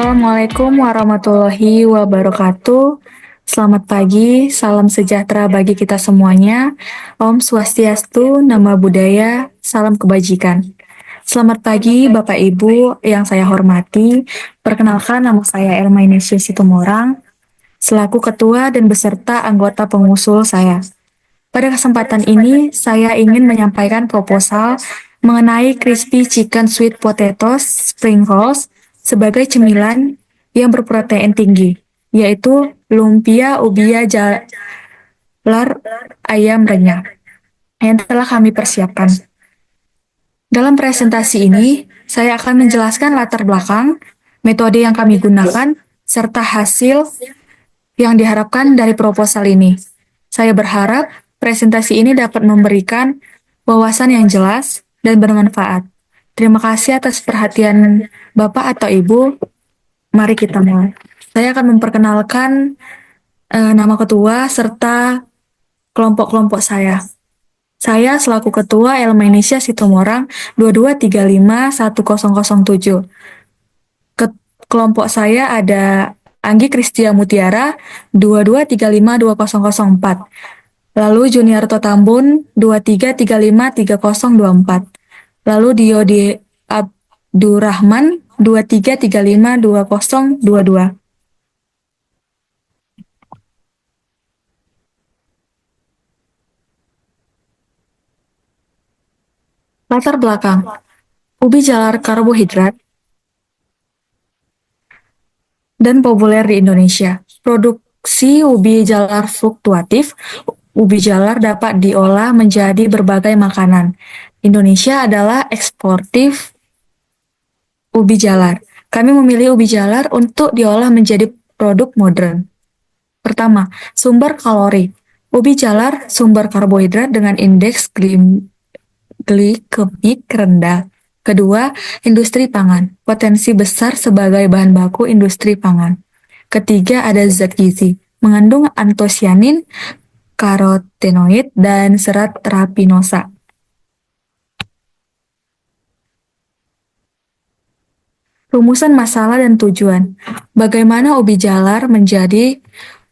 Assalamualaikum warahmatullahi wabarakatuh. Selamat pagi, salam sejahtera bagi kita semuanya. Om Swastiastu, Nama Budaya, salam kebajikan. Selamat pagi Bapak Ibu yang saya hormati. Perkenalkan nama saya Elma Inesia Situmorang, selaku Ketua dan beserta anggota pengusul saya. Pada kesempatan ini, saya ingin menyampaikan proposal mengenai crispy chicken sweet potatoes spring rolls sebagai cemilan yang berprotein tinggi, yaitu lumpia ubia jalar ayam renyah yang telah kami persiapkan. Dalam presentasi ini, saya akan menjelaskan latar belakang, metode yang kami gunakan, serta hasil yang diharapkan dari proposal ini. Saya berharap presentasi ini dapat memberikan wawasan yang jelas dan bermanfaat. Terima kasih atas perhatian Bapak atau Ibu. Mari kita mulai. Saya akan memperkenalkan nama ketua serta kelompok-kelompok saya. Saya selaku ketua Elma Inesia Situmorang 22351007. Kelompok saya ada Anggi Kristia Mutiara 22352004. Lalu Juniarto Tambun 23353024. Lalu Diodi Abdurrahman 23352022. Latar belakang. Ubi jalar karbohidrat dan populer di Indonesia. Produksi ubi jalar fluktuatif. Ubi jalar dapat diolah menjadi berbagai makanan. Indonesia adalah eksportif ubi jalar. Kami memilih ubi jalar untuk diolah menjadi produk modern. Pertama, sumber kalori. Ubi jalar sumber karbohidrat dengan indeks glikemik rendah. Kedua, industri pangan. Potensi besar sebagai bahan baku industri pangan. Ketiga, ada zat gizi. Mengandung antosianin, karotenoid, dan serat terapinosa. Rumusan masalah dan tujuan. Bagaimana ubi jalar menjadi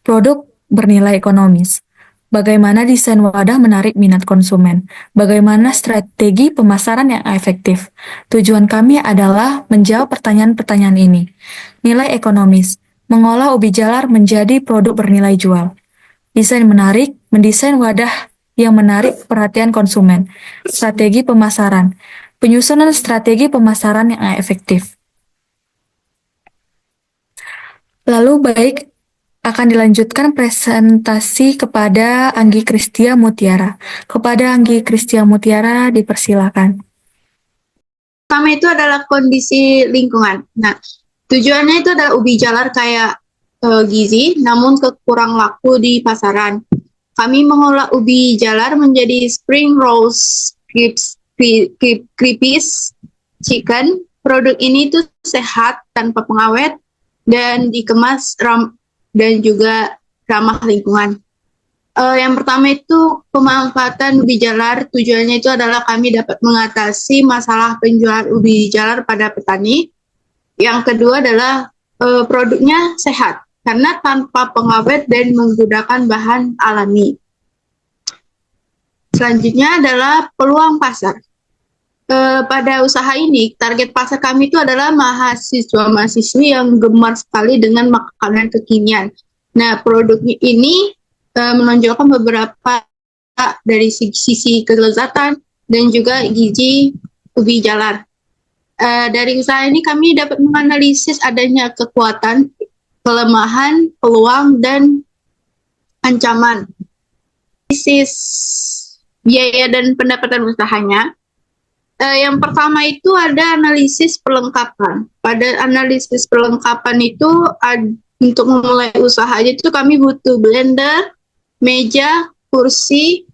produk bernilai ekonomis? Bagaimana desain wadah menarik minat konsumen? Bagaimana strategi pemasaran yang efektif? Tujuan kami adalah menjawab pertanyaan-pertanyaan ini. Nilai ekonomis. Mengolah ubi jalar menjadi produk bernilai jual. Desain menarik, mendesain wadah yang menarik perhatian konsumen. Strategi pemasaran. Penyusunan strategi pemasaran yang efektif. Lalu akan dilanjutkan presentasi kepada Anggi Kristia Mutiara. Kepada Anggi Kristia Mutiara dipersilakan. Pertama itu adalah kondisi lingkungan. Nah, tujuannya itu adalah ubi jalar kayak gizi, namun kurang laku di pasaran. Kami mengolah ubi jalar menjadi spring rolls, crispy chicken. Produk ini tuh sehat tanpa pengawet dan dikemas dan juga ramah lingkungan. Yang pertama itu pemanfaatan ubi jalar. Tujuannya itu adalah kami dapat mengatasi masalah penjualan ubi jalar pada petani. Yang kedua adalah produknya sehat karena tanpa pengawet dan menggunakan bahan alami. Selanjutnya adalah peluang pasar. Pada usaha ini, target pasar kami itu adalah mahasiswa-mahasiswi yang gemar sekali dengan makanan kekinian. Nah, produk ini menonjolkan beberapa dari sisi kelezatan dan juga gizi ubi jalar. Dari usaha ini kami dapat menganalisis adanya kekuatan, kelemahan, peluang, dan ancaman. Analisis biaya dan pendapatan usahanya. Yang pertama itu ada analisis perlengkapan. Pada analisis perlengkapan itu untuk memulai usaha itu kami butuh blender, meja, kursi,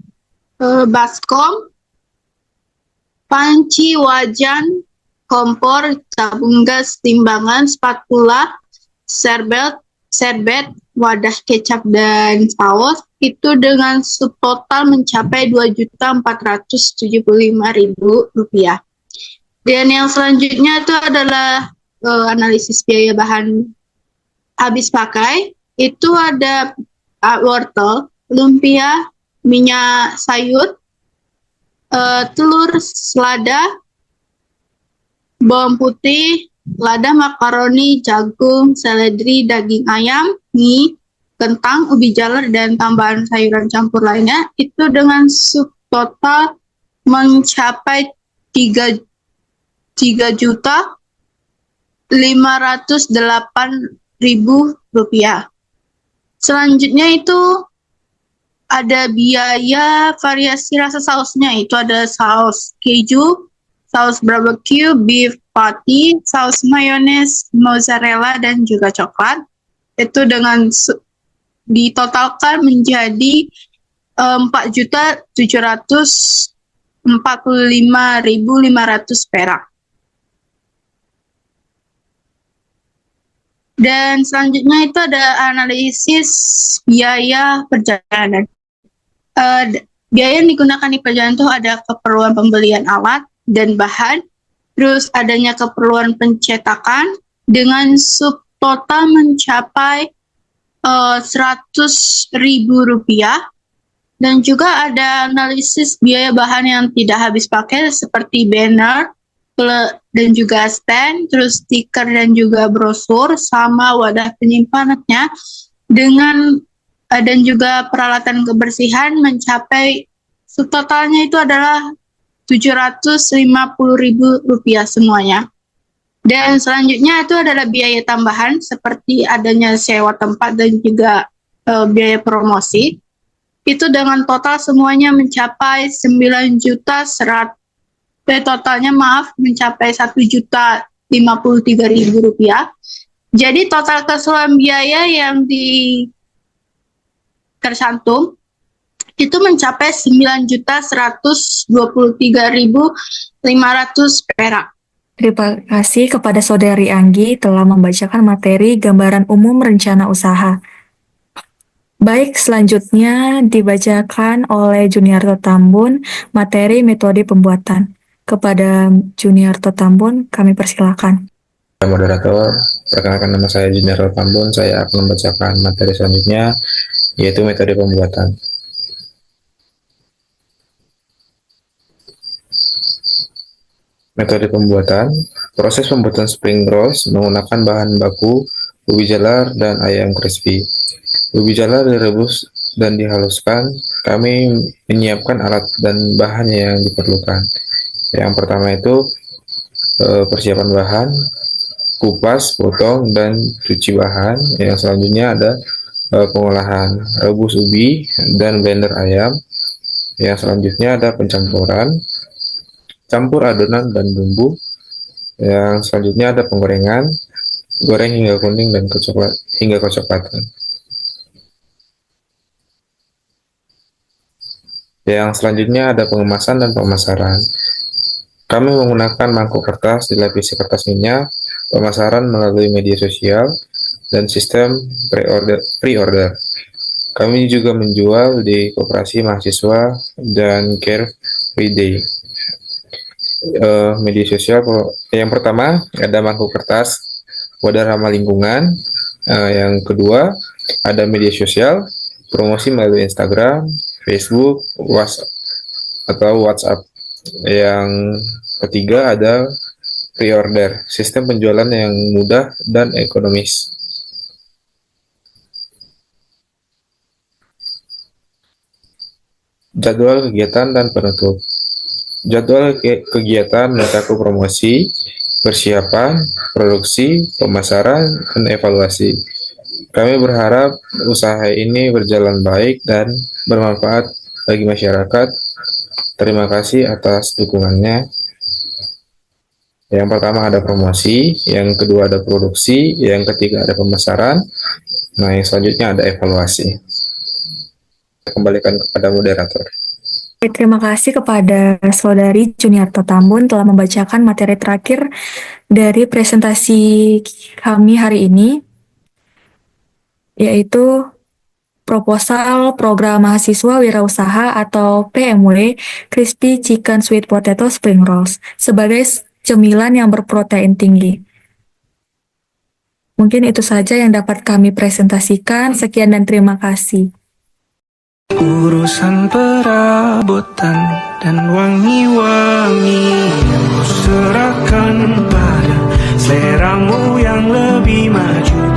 baskom, panci, wajan, kompor, tabung gas, timbangan, spatula, serbet, wadah kecap dan saus itu dengan subtotal mencapai Rp2.475.000. Dan yang selanjutnya itu adalah analisis biaya bahan habis pakai, itu ada wortel, lumpia, minyak sayur, telur, selada, bawang putih, lada, makaroni, jagung, seledri, daging ayam, mie, kentang, ubi jalar, dan tambahan sayuran campur lainnya, itu dengan subtotal mencapai 3.508.000 rupiah. Selanjutnya itu ada biaya variasi rasa sausnya, itu ada saus keju, saus barbecue, beef patty, saus mayones, mozzarella, dan juga coklat. Itu dengan ditotalkan menjadi 4.745.500 perak. Dan selanjutnya itu ada analisis biaya perjalanan. Biaya yang digunakan di perjalanan itu ada keperluan pembelian alat dan bahan, terus adanya keperluan pencetakan dengan subtotal mencapai 100.000 rupiah, dan juga ada analisis biaya bahan yang tidak habis pakai seperti banner dan juga stand, terus stiker dan juga brosur sama wadah penyimpanannya dengan dan juga peralatan kebersihan mencapai subtotalnya itu adalah 750.000 rupiah semuanya. Dan selanjutnya itu adalah biaya tambahan seperti adanya sewa tempat dan juga biaya promosi. Itu dengan total semuanya mencapai 9.100.000, totalnya mencapai 1.053.000 rupiah. Jadi total keseluruhan biaya yang tercantum itu mencapai 9.123.500 perak. Terima kasih kepada Saudari Anggi telah membacakan materi gambaran umum rencana usaha. Baik, selanjutnya dibacakan oleh Juniarto Tambun materi metode pembuatan. Kepada Juniarto Tambun, kami persilakan. Moderator, perkenalkan nama saya Juniarto Tambun. Saya akan membacakan materi selanjutnya, yaitu metode pembuatan. Metode pembuatan. Proses pembuatan spring rolls menggunakan bahan baku ubi jalar dan ayam crispy. Ubi jalar direbus dan dihaluskan. Kami menyiapkan alat dan bahan yang diperlukan. Yang pertama itu persiapan bahan, kupas, potong, dan cuci bahan. Yang selanjutnya ada pengolahan, rebus ubi dan blender ayam. Yang selanjutnya ada pencampuran, campur adonan dan bumbu. Yang selanjutnya ada penggorengan, goreng hingga kuning dan kecoklatan. Yang selanjutnya ada pengemasan dan pemasaran. Kami menggunakan mangkuk kertas dilapisi kertas minyak, pemasaran melalui media sosial, dan sistem pre-order. Kami juga menjual di koperasi mahasiswa dan Care Free Day. Media sosial, yang pertama ada mangkuk kertas, wadah ramah lingkungan. Yang kedua ada media sosial, promosi melalui Instagram, Facebook, WhatsApp. Yang ketiga ada pre-order, sistem penjualan yang mudah dan ekonomis. Jadwal kegiatan dan penutup. Jadwal kegiatan mencakup promosi, persiapan, produksi, pemasaran, dan evaluasi. Kami berharap usaha ini berjalan baik dan bermanfaat bagi masyarakat. Terima kasih atas dukungannya. Yang pertama ada promosi, yang kedua ada produksi, yang ketiga ada pemasaran. Nah, yang selanjutnya ada evaluasi. Kembalikan kepada moderator. Terima kasih kepada Saudari Juniarto Tambun telah membacakan materi terakhir dari presentasi kami hari ini, yaitu proposal program mahasiswa wirausaha atau PMW Crispy Chicken Sweet Potato Spring Rolls sebagai cemilan yang berprotein tinggi. Mungkin itu saja yang dapat kami presentasikan. Sekian dan terima kasih. Urusan perabotan dan wangi-wangi yang ku serahkan pada seleramu yang lebih maju.